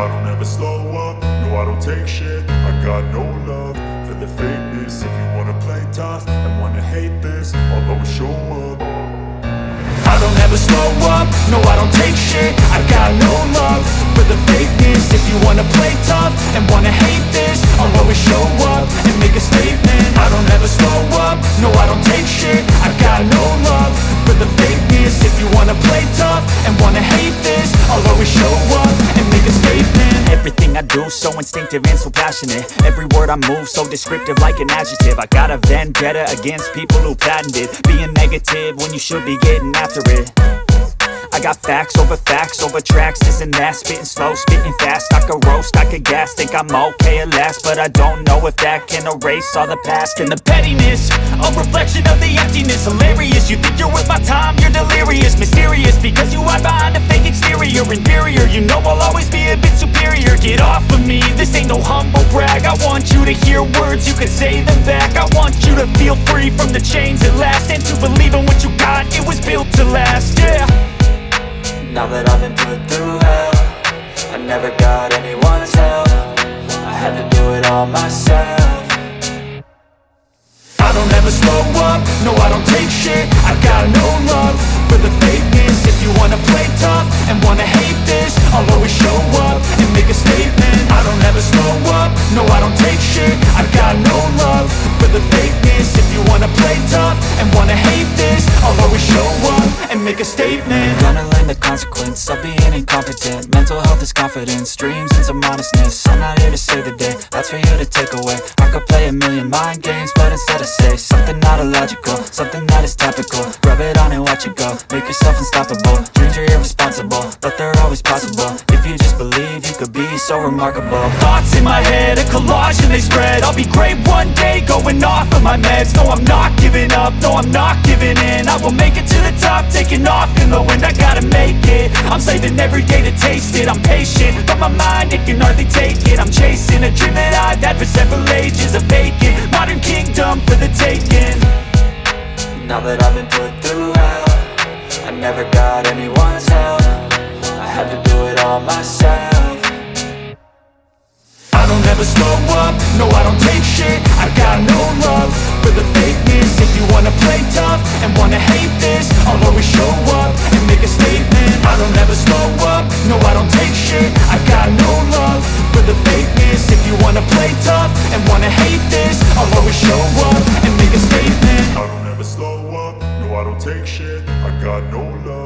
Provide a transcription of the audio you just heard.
I don't ever slow up, no I don't take shit. I got no love for the fakeness. If you wanna play tough and wanna hate this, I'll always show up. I don't ever slow up, no I don't take shit. I got no love for the fakeness. If you wanna play tough and wanna hate this, I'll always show up and make a statement. I don't ever slow up, no I don't take shit. I got no love for the fakeness. If you wanna play tough and wanna hate this, I'll always show up and make a statement. Everything I do so instinctive and so passionate. Every word I move so descriptive like an adjective. I got a vendetta against people who patented being negative when you should be getting after it. I got facts over tracks, this and that. Spitting slow, spitting fast, I could roast, I could gas. Think I'm okay at last, but I don't know if that can erase all the past. And the pettiness, a reflection of the emptiness. Hilarious, you think you're worth my time, you're delirious. Mysterious, because you hide behind a fake exterior. Inferior, you know I'll always be a bit superior. Get off of me, this ain't no humble brag. I want you to hear words, you can say them back. I want you to feel free from the chains at last, and to believe in what you got, it was built to last, yeah. Now that I've been put through hell, I never got anyone's help. I had to do it all myself. I don't ever slow up, no I don't take shit. I got no love for the fakeness. If you wanna play tough and wanna hate this, I'll always show up and make a statement. I don't ever slow up, no I don't take shit. I got no love for the fakeness. If you wanna play tough and wanna hate this, I'll always show up and make a statement. Gonna learn the consequence of being incompetent. Mental health is confidence, dreams and some honestness. I'm not here to save the day, that's for you to take away. I could play a million mind games, but instead I say something not illogical, something that is topical. Rub it on and watch it go, make yourself unstoppable. Dreams are irresponsible, but they're always possible. If you just believe, you could be so remarkable. Thoughts in my head, a collage and they spread. I'll be great one day, going off of my meds. No, I'm not giving up, no, I'm not giving in. I will make it to the top, taking off in the wind. I gotta make it, I'm saving every day to taste it. I'm patient, but my mind, it can hardly take it. I'm chasing a dream that I've had for several ages. A vacant, modern kingdom for the taking. Now that I've been put through hell, I never got anyone's help. I had to do it all myself. I don't ever slow up, no I don't take shit. I got no love for the fakeness. If you wanna play tough and wanna hate this, I'll always show up and make a statement. I don't ever slow up, no I don't take shit. I got no love for the fakeness. If you wanna play tough and wanna hate this, I'll always show up and make a statement. I don't ever slow up, no I don't take shit. I got no love